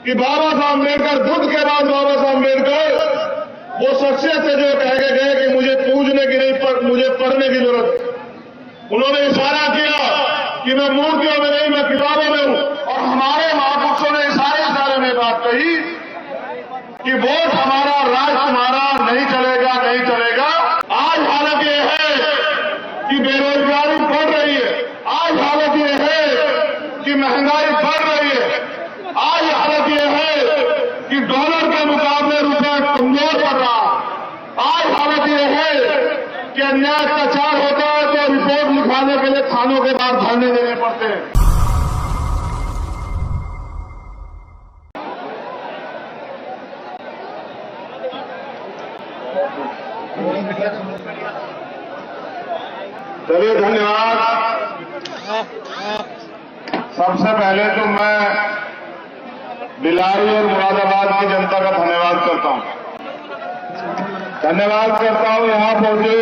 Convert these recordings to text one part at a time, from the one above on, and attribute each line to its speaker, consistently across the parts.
Speaker 1: कि बाबा साहब अम्बेडकर, बुद्ध के बाद बाबा साहब अम्बेडकर वो शख्सियत है जो कह के गए कि मुझे पूजने की नहीं पर मुझे पढ़ने की जरूरत। उन्होंने इशारा किया कि मैं मूर्तियों में नहीं, मैं किताबों में हूं। और हमारे महापुरुषों ने इशारे में बात कही कि वोट हमारा, राज तुम्हारा, नहीं चलेगा, नहीं चलेगा। आज हालत यह है कि बेरोजगारी बढ़ रही है, आज हालत यह है कि महंगाई बढ़ रही है, आज हालत यह है कि डॉलर के मुकाबले रुपया कमजोर पड़ रहा है, आज हालत यह है कि अन्याय अत्याचार होता है तो रिपोर्ट लिखवाने के लिए थानों के बाहर धरने देने पड़ते हैं। चलिए, धन्यवाद। सबसे पहले तो मैं बिलारी और मुरादाबाद की जनता का धन्यवाद करता हूं। यहां पहुंचे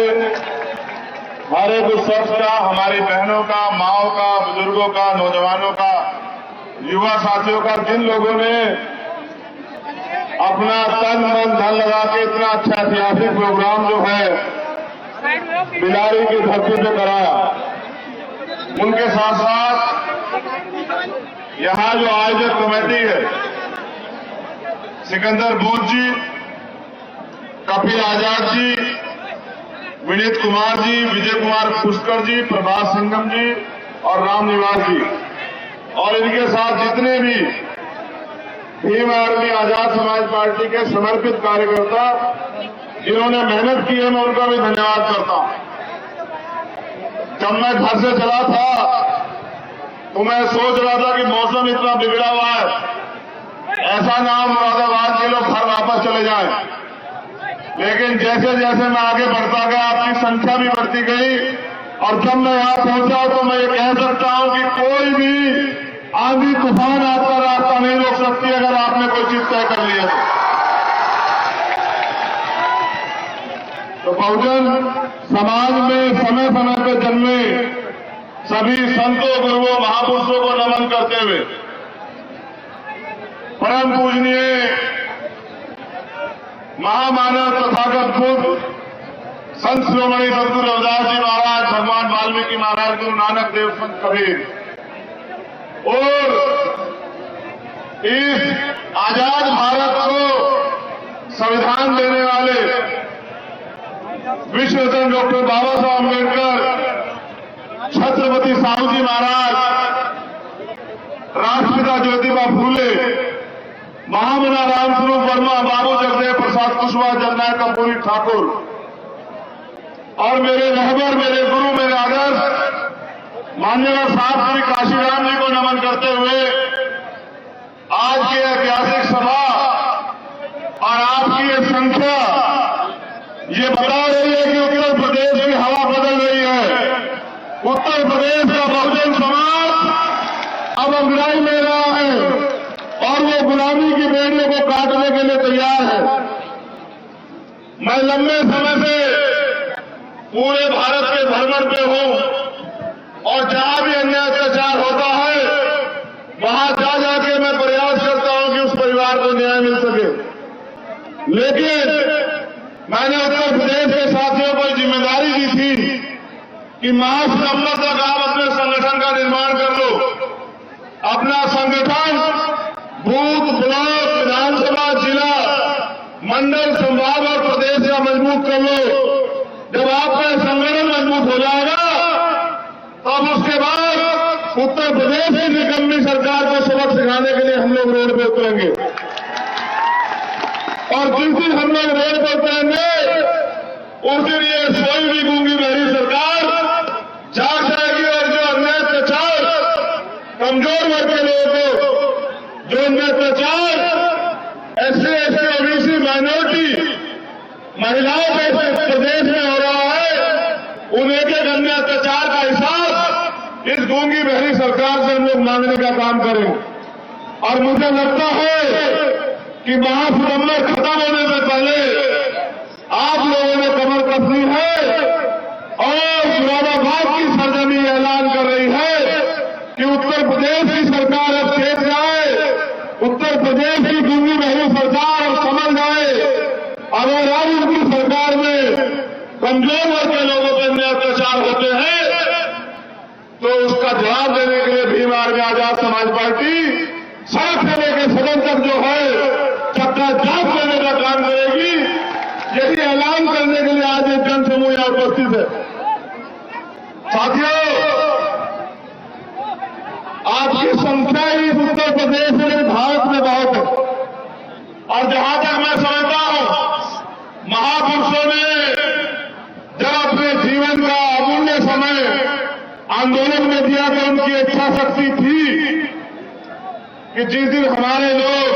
Speaker 1: हर एक उस शख्स का, हमारी बहनों का, माओं का, बुजुर्गों का, नौजवानों का, युवा साथियों का, जिन लोगों ने अपना तन मन धन लगा के इतना अच्छा ऐतिहासिक प्रोग्राम जो है बिलारी की धरती पे कराया। उनके साथ साथ यहां जो आयोजक कमेटी है, सिकंदर बोध जी, कपिल आजाद जी, विनीत कुमार जी, विजय कुमार पुष्कर जी, प्रभास सिंघम जी और राम निवास जी, और इनके साथ जितने भी भीम आर्मी आजाद समाज पार्टी के समर्पित कार्यकर्ता जिन्होंने मेहनत की है, मैं उनका भी धन्यवाद करता हूं। जब मैं घर से चला था तो मैं सोच रहा था कि मौसम इतना बिगड़ा हुआ है, ऐसा ना हो मुरादाबाद के लोग घर वापस चले जाएं। लेकिन जैसे जैसे मैं आगे बढ़ता गया, आपकी संख्या भी बढ़ती गई, और जब मैं यहां पहुंचा तो मैं ये कह सकता हूं कि कोई भी आंधी तूफान आपका रास्ता नहीं रोक सकती अगर आपने कोई चीज तय कर ली है तो बहुजन समाज में समय समय पर जन्मे सभी संतों, गुरुओं, महापुरुषों को नमन करते हुए परम पूजनीय महामानव तथागत बुद्ध संत शिरोमणि सद्गुरु रविदास जी महाराज, भगवान वाल्मीकि महाराज, गुरु नानक देव, संत कबीर और इस आजाद भारत को संविधान देने वाले विश्व रत्न डॉक्टर बाबा साहब अम्बेडकर, छत्रपति साहूजी महाराज, राष्ट्रपिता ज्योतिबा फूले, महामना रामस्वरूप वर्मा, बाबू जगदेव प्रसाद कुशवाहा, जननायक कर्पूरी ठाकुर और मेरे रहबर, मेरे गुरु, मेरे आदर्श माननीय साहब श्री काशीराम जी को नमन करते हुए आज की ऐतिहासिक सभा और आपकी ये संख्या ये बता रही है कि उत्तर प्रदेश की हवा बदल रही है। उत्तर प्रदेश का बहुजन समाज अब अंग्रेजी ले रहा है और वो गुलामी की बेड़ियों को काटने के लिए तैयार है। मैं लंबे समय से पूरे भारत के भ्रमण पे हूं और जहां भी अन्याय अत्याचार होता है वहां जा जाके मैं प्रयास करता हूं कि उस परिवार को न्याय मिल सके। लेकिन मैंने उत्तर प्रदेश के साथियों को जिम्मेदारी दी थी कि मार्च नवंबर तक आप अपने संगठन का निर्माण कर लो। अपना संगठन बूथ, ब्लॉक, विधानसभा, जिला, मंडल, संभाग और प्रदेश का मजबूत कर लो। जब आपका संगठन मजबूत हो जाएगा तब उसके बाद उत्तर प्रदेश की निकम्मी सरकार को सबक सिखाने के लिए हम लोग रोड पे उतरेंगे। और जिस दिन हम लोग रोड पर उतरेंगे उस दिन ये सोई भी गूंगी बहरी सरकार जाग जाएगी और जो अन्याय अत्याचार कमजोर वर्ग के लोगों को, जो अन्याय अत्याचार एससी, एसटी, ओबीसी, माइनॉरिटी, महिलाओं के प्रदेश में हो रहा है, उन एक एक अन्याय अत्याचार का हिसाब इस गूंगी बहरी सरकार से हम लोग मांगने का काम करेंगे। और मुझे लगता है कि महासितंबर खत्म होने से पहले आप लोगों ने कमर कसनी है और मुरादाबाद की सरजमी ऐलान कर रही है कि उत्तर प्रदेश की सरकार अब खेत जाए उत्तर प्रदेश की दूसरी बहू सरकार और समझ जाए, अगर आज उनकी सरकार में कमजोर वर्ग के लोगों पर अन्य अत्याचार होते हैं तो उसका जवाब देने के लिए भीम आर्मी आजाद समाज पार्टी सड़क से लेकर सदन तक जो है चक्का जाप देने का काम करेगी। यही ऐलान करने के लिए आज एक जनसमूह यहां उपस्थित है। साथियों, आपकी संख्या इस उत्तर प्रदेश में भारत में बहुत है और जहां तक मैं समझता हूं महापुरुषों ने जब अपने जीवन का अमूल्य समय आंदोलन में दिया तो उनकी इच्छा शक्ति थी कि जिस दिन हमारे लोग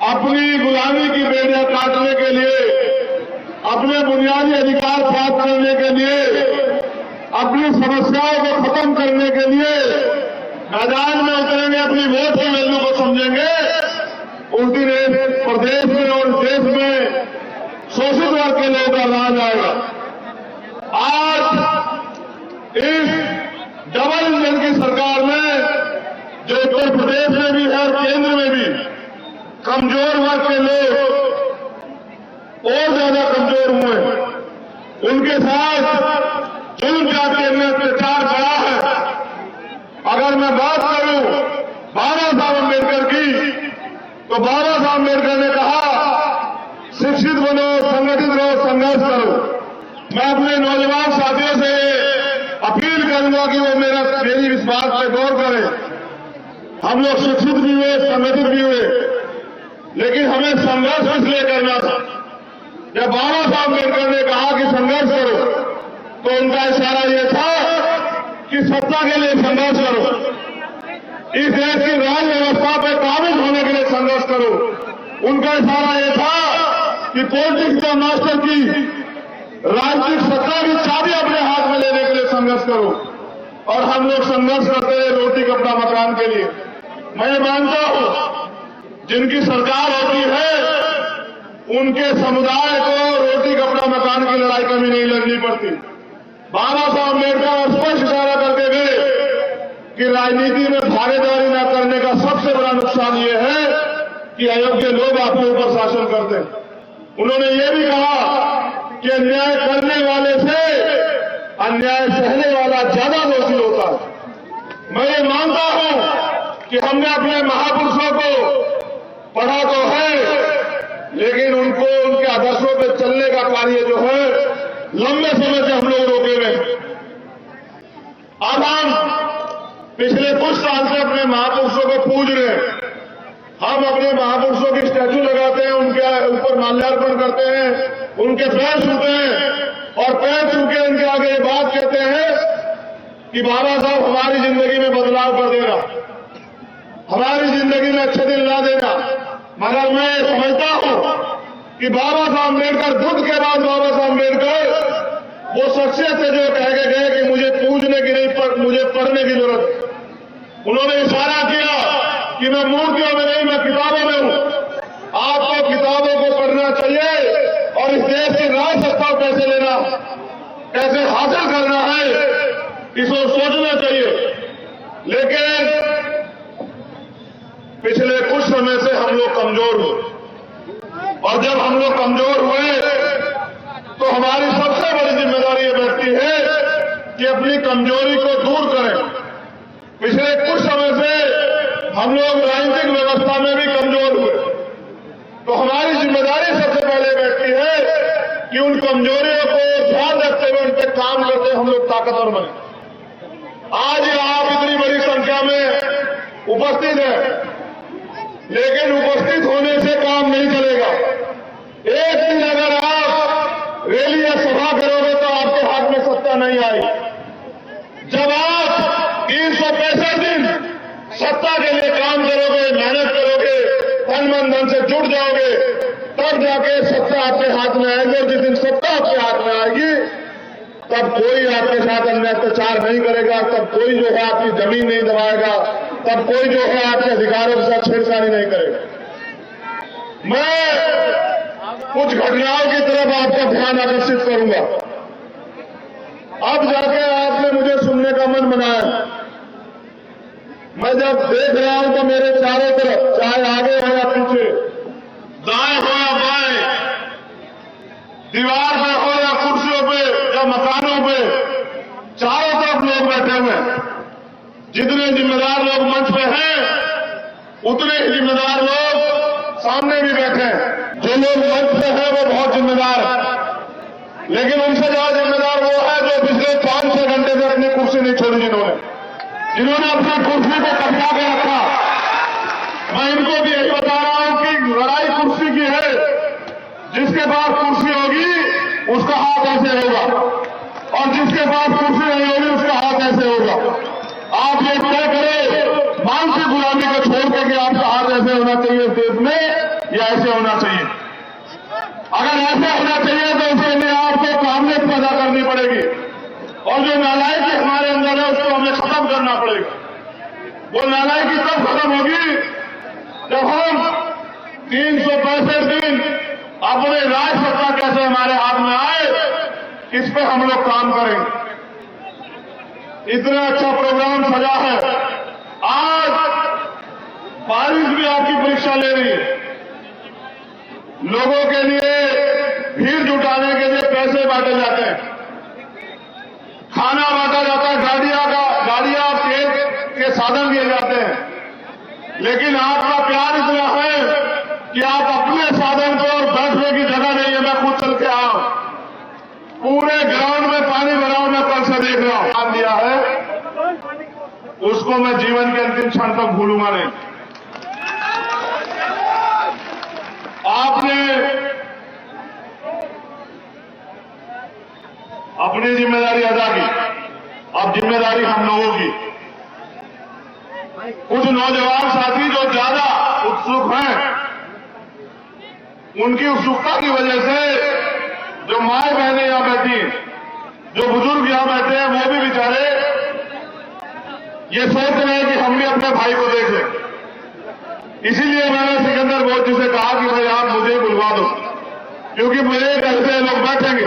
Speaker 1: अपनी गुलामी की बेड़ियां काटने के लिए, अपने बुनियादी अधिकार प्राप्त करने के लिए, अपनी समस्याओं को खत्म करने के लिए मैदान में उतरेंगे, अपनी वोट की वैल्यू को समझेंगे, उस दिन इस प्रदेश में और देश में शोषित वर्ग के लोगों का राज आएगा। आज इस डबल इंजन की सरकार में जो उत्तर प्रदेश में भी है और केंद्र में भी कमजोर वर्ग के लोग और ज्यादा कमजोर हुए हैं, उनके साथ जुल्म जाति में अत्याचार बढ़ा है। अगर मैं बात करूं बाबा साहब अम्बेडकर की, तो बाबा साहब अम्बेडकर ने कहा शिक्षित बनो, संगठित रहो, संघर्ष करो। मैं अपने नौजवान साथियों से अपील करूंगा कि वो मेरी इस बात पर गौर करें। हम लोग शिक्षित भी हुए, संगठित भी हुए, लेकिन हमें संघर्ष इसलिए करना था। जब बाबा साहब अम्बेडकर ने कहा कि संघर्ष करो, तो उनका इशारा यह था कि सत्ता के लिए संघर्ष करो, इस देश की राज व्यवस्था पर काबिज होने के लिए संघर्ष करो। उनका इशारा यह था कि पॉलिटिक्स का मास्टर की राजनीतिक सत्ता की चाबी अपने हाथ में लेने के लिए संघर्ष करो। और हम लोग संघर्ष करते हैं रोटी कपड़ा मकान के लिए। मैं मानता हूं जिनकी सरकार होती है उनके समुदाय को रोटी कपड़ा मकान की लड़ाई कभी नहीं लड़नी पड़ती। बाबा साहब अम्बेडकर स्पष्ट इशारा करके गए कि राजनीति में भागीदारी न करने का सबसे बड़ा नुकसान ये है कि अयोग्य लोग आपके ऊपर शासन करते हैं। उन्होंने ये भी कहा कि अन्याय करने वाले से अन्याय सहने वाला ज्यादा दोषी होता है। मैं ये मानता हूं कि हमने अपने महापुरुषों को पढ़ा तो है, लेकिन उनको उनके आदर्शों पर चलने का कार्य जो है लंबे समय से हम लोग रोके हुए। अब हम पिछले कुछ साल से अपने महापुरुषों को पूज रहे हैं। हम अपने महापुरुषों की स्टैचू लगाते हैं, उनके ऊपर माल्यार्पण करते हैं, उनके पैर छूते हैं और पैर छू के उनके आगे ये बात कहते हैं कि बाबा साहब हमारी जिंदगी में बदलाव कर देना, हमारी जिंदगी में अच्छे दिन ला देना। मगर मैं समझता हूं कि बाबा साहब अम्बेडकर, बुद्ध के बाद बाबा साहब अम्बेडकर वो शख्सियत है जो कह के गए कि मुझे पूजने की नहीं मुझे पढ़ने की जरूरत है। उन्होंने इशारा किया कि मैं मूर्तियों में नहीं, मैं किताबों में हूं। आपको किताबों को पढ़ना चाहिए और इस देश की राज सत्ता कैसे लेना, कैसे हासिल करना है, इसको सोचना चाहिए। लेकिन पिछले कुछ समय से हम लोग कमजोर हुए और जब हम लोग कमजोर हुए तो हमारी सबसे बड़ी जिम्मेदारी ये बैठती है कि अपनी कमजोरी को दूर करें। पिछले कुछ समय से हम लोग राजनीतिक व्यवस्था में भी कमजोर हुए, तो हमारी जिम्मेदारी सबसे पहले बैठती है कि उन कमजोरियों को ध्यान रखते हुए उन पर काम करते हम लोग ताकतवर बने। आज आप इतनी बड़ी संख्या में उपस्थित हैं, लेकिन उपस्थित होने से काम नहीं चलेगा। एक दिन अगर आप रैली या सभा करोगे तो आपके हाथ में सत्ता नहीं आई। जब आप 365 दिन सत्ता के लिए काम करोगे, मेहनत करोगे, तन मन धन से जुट जाओगे, तब जाके सत्ता आपके हाथ में आएगी। और जिस दिन सत्ता आपके हाथ में आएगी तब कोई आपके साथ अन्य अत्याचार नहीं करेगा, तब कोई जो है आपकी जमीन नहीं दबाएगा, तब कोई जो है आपके अधिकारों के साथ छेड़छाड़ी नहीं करेगा। मैं कुछ घटनाओं की तरफ आपका ध्यान आकर्षित करूंगा। अब जाके आपने मुझे सुनने का मन बनाया। मैं जब देख रहा हूं तो मेरे चारों तरफ, चाहे आगे हो या पीछे, दाएं हो या बाएं, दीवार पे हो या कुर्सियों पे या मकानों पे, चारों तरफ लोग बैठे हुए हैं। जितने जिम्मेदार लोग मंच पे हैं, उतने ही जिम्मेदार लोग सामने भी बैठे हैं। जो लोग मंच पे हैं वो बहुत जिम्मेदार है, लेकिन उनसे ज्यादा जिम्मेदार वो है जो पिछले 5-6 घंटे से अपनी कुर्सी नहीं छोड़ी, जिन्होंने अपनी कुर्सी को कब्जा के रखा। मैं इनको भी यही बता रहा हूं कि लड़ाई कुर्सी की है। जिसके पास कुर्सी होगी उसका हाथ ऐसे होगा, और जिसके पास कुर्सी नहीं होगी उसका हाथ ऐसे होगा। आप ये तय करें मानसिक गुलामी को छोड़ के कि आपका हाथ ऐसे होना चाहिए इस देश में या ऐसे होना चाहिए। अगर ऐसे होना चाहिए तो उसके लिए आपको काबिलियत पैदा करनी पड़ेगी, और जो नालायकी हमारे अंदर है उसको हमें खत्म करना पड़ेगा। वो नालायकी तब खत्म होगी जब हम 365 दिन अपने राज सत्ता कैसे हमारे हाथ में आए, इस पे हम लोग काम करेंगे। इतना अच्छा प्रोग्राम सजा है। आज बारिश भी आपकी परीक्षा ले रही है। लोगों के लिए भीड़ जुटाने के लिए पैसे बांटे जाते हैं, खाना बांटा जाता है, गाड़ियां तेल के साधन दिए जाते हैं। लेकिन आपका प्यार इतना है कि आप अपने साधन को और बैठने की जगह नहीं है। मैं खुद चल के आया, पूरे ग्राउंड में पानी भरा हूं, मैं कल से देख रहा हूं। काम दिया है उसको मैं जीवन के अंतिम क्षण तक भूलूंगा नहीं। आपने अपनी जिम्मेदारी अदा की, अब जिम्मेदारी हम लोगों की। कुछ नौजवान साथी जो ज्यादा उत्सुक हैं, उनकी उत्सुकता की वजह से जो माए बहनें यहां बैठी, जो बुजुर्ग यहां बैठे हैं, वो भी बेचारे ये सोच रहे हैं कि हम भी अपने भाई को देख लें। इसीलिए मैंने सिकंदर बोध जी से कहा कि भाई आप मुझे बुलवा दो, क्योंकि मुझे कैसे लोग बैठेंगे।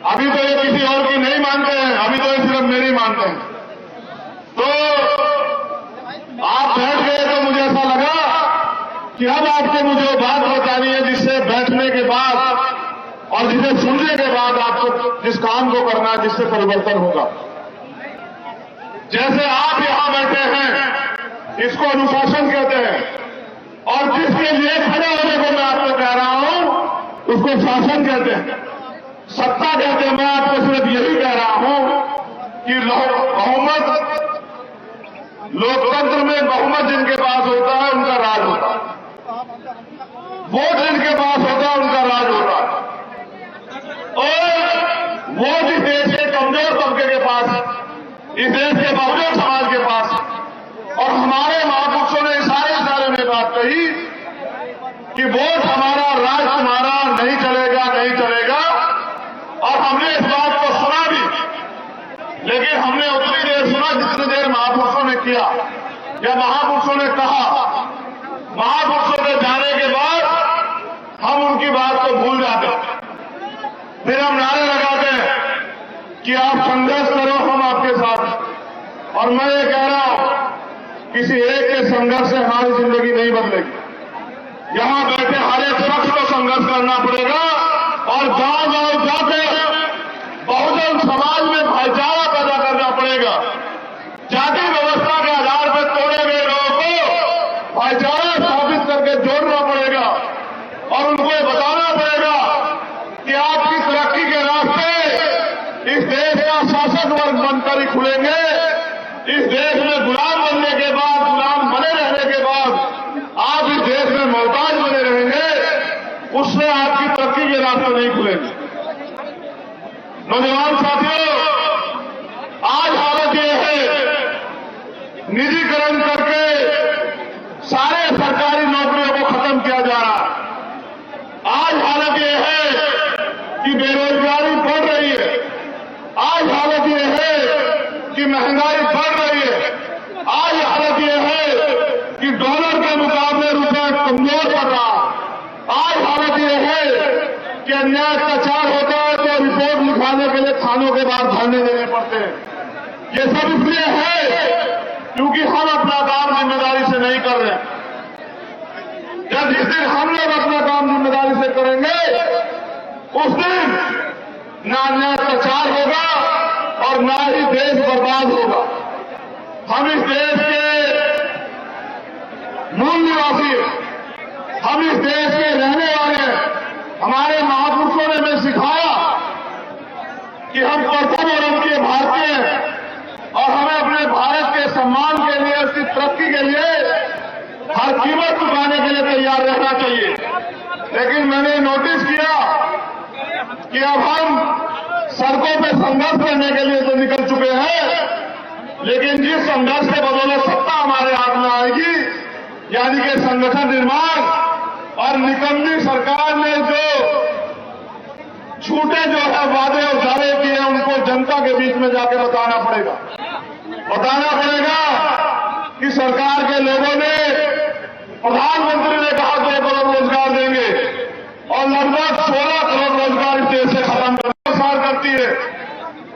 Speaker 1: अभी तो ये किसी और की नहीं मानते हैं, अभी तो ये सिर्फ मेरी मानते हैं। तो आप बैठ गए तो मुझे ऐसा लगा कि अब आपको मुझे वो बात बतानी है जिससे बैठने के बाद और जिसे सुनने के बाद आपको जिस काम को करना है, जिससे परिवर्तन होगा। जैसे आप यहां बैठे हैं, इसको अनुशासन कहते हैं, और जिसके लिए खड़े होने को मैं आपको कह रहा हूं उसको शासन कहते हैं, सत्ता कहते हैं। मैं आपको सिर्फ यही कह रहा हूं कि बहुमत, लोकतंत्र में बहुमत जिनके पास होता है उनका राज होता है, वोट जिनके पास होता है उनका राज होता है। और वो जिस देश के कमजोर तबके के पास, इस देश के बहुजन समाज के पास, और हमारे महापुरुषों ने सारे में बात कही कि वोट हमारा, राज तुम्हारा, नहीं चलेगा, नहीं चलेगा। और हमने इस बात को सुना भी, लेकिन हमने उतनी देर सुना जितनी देर महापुरुषों ने किया या महापुरुषों ने कहा। महापुरुषों के जाने के बाद हम उनकी बात को भूल जाते हैं। फिर हम नारे लगाते हैं कि आप संघर्ष करो, हम आपके साथ। और मैं ये कह रहा हूं, किसी एक के संघर्ष से हमारी जिंदगी नहीं बदलेगी। यहां बैठे हर एक शख्स को संघर्ष करना पड़ेगा, और गांव-गांव जाकर बहुजन समाज में भाईचारा पैदा करना पड़ेगा। जाति व्यवस्था के आधार पर तोड़े गए लोगों को भाईचारा स्थापित करके जोड़ना पड़ेगा, और उनको ये बताना पड़ेगा कि आपकी तरक्की के रास्ते इस देश का शासक वर्ग बनकर ही खुलेंगे। इस देश में गुलाम बनने के बाद, गुलाम बने रहने के बाद आप इस देश में मोहताज बने रहेंगे, उससे आपकी तरक्की के रास्ते नहीं खुलेंगे। नौजवान साथियों, आज हालत यह है, निजीकरण करके सारे सरकारी नौकरियों को खत्म किया जा रहा है। आज हालत यह है कि बेरोजगारी बढ़ रही है। आज हालत यह है कि महंगाई बढ़ रही है। आज हालत यह है कि डॉलर के मुकाबले रुपया कमजोर पड़ रहा है। आज हालत यह है कि अन्याय अत्याचार होता है तो रिपोर्ट लिखवाने के लिए थानों के बाहर धरने देने पड़ते हैं। ये सब इसलिए है क्योंकि हम अपना काम जिम्मेदारी से नहीं कर रहे हैं। जब जिस दिन हम लोग अपना काम जिम्मेदारी से करेंगे उस दिन ना अन्याय प्रचार होगा और ना ही देश बर्बाद होगा। हम इस देश के मूल निवासी हैं, हम इस देश के रहने वाले हैं। हमारे महापुरुषों ने हमें सिखाया कि हम प्रथम और उनके भारतीय हैं और हमें अपने भारत के सम्मान के लिए, उसकी तरक्की के लिए हर कीमत चुकाने के लिए तैयार रहना चाहिए। लेकिन मैंने नोटिस किया कि अब हम सड़कों पे संघर्ष करने के लिए तो निकल चुके हैं, लेकिन जिस संघर्ष के बदौलत सत्ता हमारे हाथ में आएगी, यानी कि संगठन निर्माण और निकम्मी सरकार ने जो झूठे जो है वादे और दावे किए हैं, उनको जनता के बीच में जाके बताना पड़ेगा कि सरकार के लोगों ने, प्रधानमंत्री ने कहा 2 करोड़ रोजगार देंगे और लगभग 16 करोड़ रोजगार इस देश से खत्म करती है।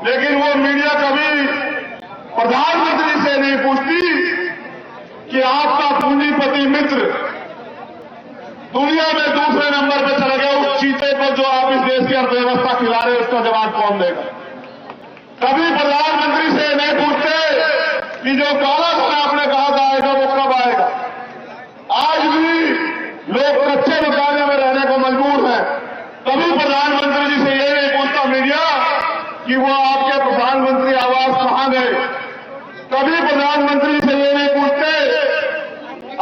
Speaker 1: लेकिन वो मीडिया कभी प्रधानमंत्री से नहीं पूछती कि आपका पूंजीपति मित्र दुनिया में दूसरे नंबर पर चला गया, उस चीते को जो आप इस देश की अर्थव्यवस्था खिला रहे हैं, उसका जवाब कौन देगा। कभी प्रधानमंत्री से नहीं पूछते कि जो काला धन आपने कहा था आएगा, वो कब आएगा। आज भी लोग कच्चे मकाने में रहने को मजबूर हैं। कभी प्रधानमंत्री जी से ये नहीं पूछता मीडिया कि वो आपके प्रधानमंत्री आवास कहां गए। कभी प्रधानमंत्री से ये नहीं पूछते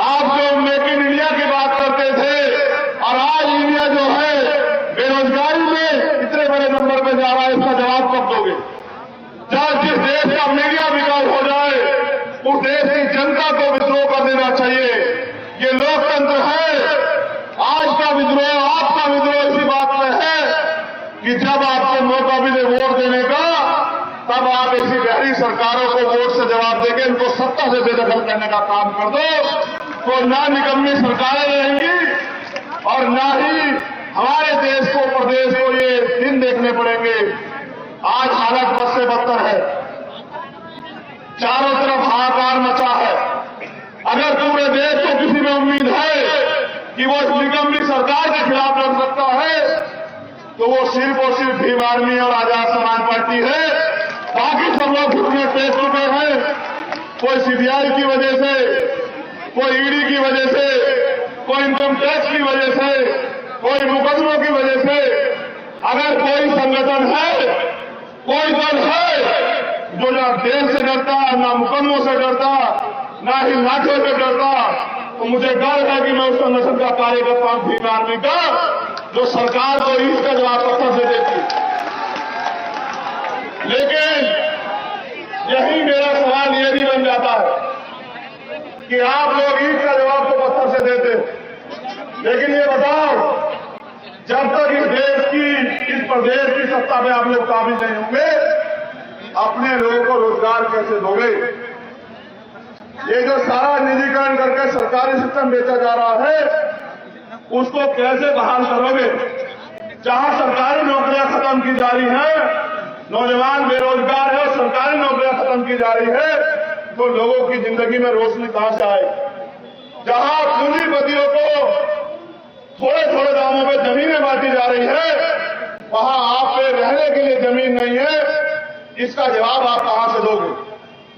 Speaker 1: आप जो मेक इन इंडिया की बात करते थे और आज इंडिया जो है बेरोजगारी में इतने बड़े नंबर पर जा रहा है, इसका जवाब कब दोगे। जब जिस देश का मीडिया विकास हो जाए उस देश की जनता को विद्रोह कर देना चाहिए। ये लोकतंत्र है। आज का विद्रोह, आपका विद्रोह इसी बात में है कि जब आपको मौका मिले वोट देने का, तब आप ऐसी गहरी सरकारों को वोट से जवाब देके इनको सत्ता से बेदखल करने का काम कर दो, तो ना निकम्मी सरकारें रहेंगी और ना ही हमारे देश को, प्रदेश को ये दिन देखने पड़ेंगे। आज हालत बद से बदतर है, चारों तरफ हाहाकार मचा है। अगर पूरे देश को किसी में उम्मीद है कि वो निकम्मी सरकार के खिलाफ लड़ सकता है, तो वो सिर्फ और सिर्फ भीम आर्मी और आजाद समाज पार्टी है। बाकी सब लोग घुटने टेक चुके हैं, कोई सीबीआई की वजह से, कोई ईडी की वजह से, कोई इनकम टैक्स की वजह से, कोई मुकदमों की वजह से। अगर कोई संगठन है, कोई दल है जो ना देश से डरता, ना मुकदमों से डरता, ना ही लाठियों से डरता, तो मुझे डर है कि मैं उस संगठन का कार्यकर्ता हूं, भीम आर्मी का, जो सरकार को ईट का जवाब पत्थर से देती। लेकिन यही मेरा सवाल ये भी बन जाता है कि आप लोग ईट का जवाब तो पत्थर से देते, लेकिन ये बताओ, जब तक इस देश की, इस प्रदेश की सत्ता में आप लोग काबिल नहीं होंगे, अपने लोगों को रोजगार कैसे दोगे। ये जो सारा निजीकरण करके सरकारी सिस्टम बेचा जा रहा है, उसको कैसे बहाल करोगे। जहां सरकारी नौकरियां खत्म की जा रही हैं, नौजवान बेरोजगार है और सरकारी नौकरियां खत्म की जा रही है, तो लोगों की जिंदगी में रोशनी कहां से आए। जहां पूंजीपतियों को थोड़े थोड़े दामों में जमीनें बांटी जा रही है, वहां आप पे रहने के लिए जमीन नहीं है। इसका जवाब आप कहां से दोगे।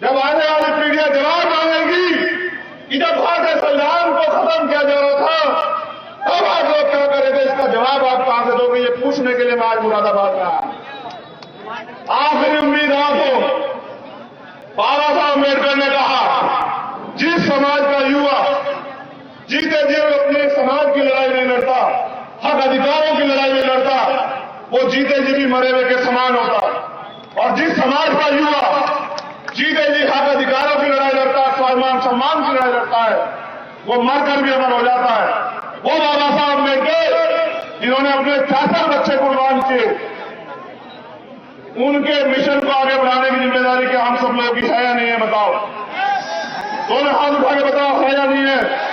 Speaker 1: जब आने वाली पीढ़ियां जवाब मांगेगी कि जब भारतीय संविधान को खत्म किया जा रहा था, तब आप लोग क्या करेंगे, इसका जवाब आप कहां से दोगे। ये पूछने के लिए मैं आज मुरादाबाद में आया। आखिरी उम्मीद आपको, बाबा साहब अम्बेडकर ने कहा, जिस समाज का युवा जीते जी अपने समाज की लड़ाई नहीं लड़ता, हक अधिकारों की लड़ाई नहीं लड़ता, वो जीते जी भी मरे हुए के समान होता। और जिस समाज का युवा जीते जी हक अधिकारों की लड़ाई लड़ता है, स्वाभिमान सम्मान की लड़ाई लड़ता है, वो मरकर भी अमर हो जाता है। वो बाबा साहब अम्बेडकर जिन्होंने अपने 66 बच्चे कुर्बान किए, उनके मिशन को आगे बढ़ाने की जिम्मेदारी क्या हम सब लोगों की है या नहीं है, बताओ। दोनों हाथ उठा के बताओ, है या नहीं है।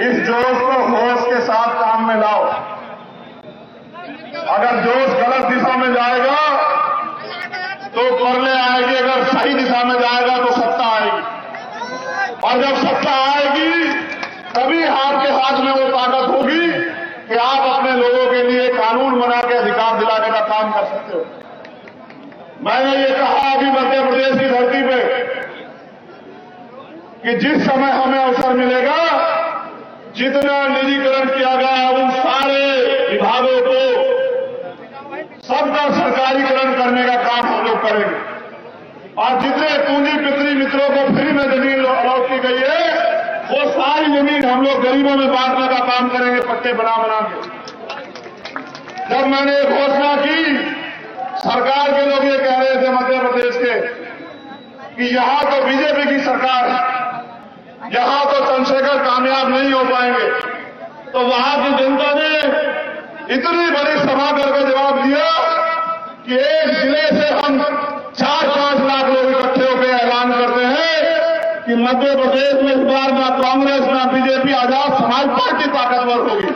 Speaker 1: इस जोश को होश के साथ काम में लाओ। अगर जोश गलत दिशा में जाएगा तो परले आएगी, अगर सही दिशा में जाएगा तो सत्ता आएगी। और जब सत्ता आएगी तभी आपके हाथ में वो ताकत होगी कि आप अपने लोगों के लिए कानून बना के अधिकार दिलाने का काम कर सकते हो। मैंने ये कहा अभी मध्य प्रदेश की धरती पे कि जिस समय हमें अवसर मिलेगा, जितना निजीकरण किया गया है उन सारे विभागों को सबका सरकारीकरण करने का काम हम लोग करेंगे। और जितने पूंजी पितरी मित्रों को फ्री में जमीन अलॉट की गई है वो सारी जमीन हम लोग गरीबों में बांटने का काम करेंगे, पट्टे बना बना के। जब मैंने घोषणा की, सरकार के लोग ये कह रहे थे मध्य प्रदेश के कि यहां तो बीजेपी की सरकार है, यहां तो चंद्रशेखर कामयाब नहीं हो पाएंगे। तो वहां की जनता ने इतनी बड़ी सभा करके जवाब दिया कि एक जिले से हम 4-5 लाख लोग इकट्ठे होकर ऐलान करते हैं कि मध्य प्रदेश में इस बार ना कांग्रेस ना बीजेपी, आजाद समाज पार्टी ताकतवर होगी।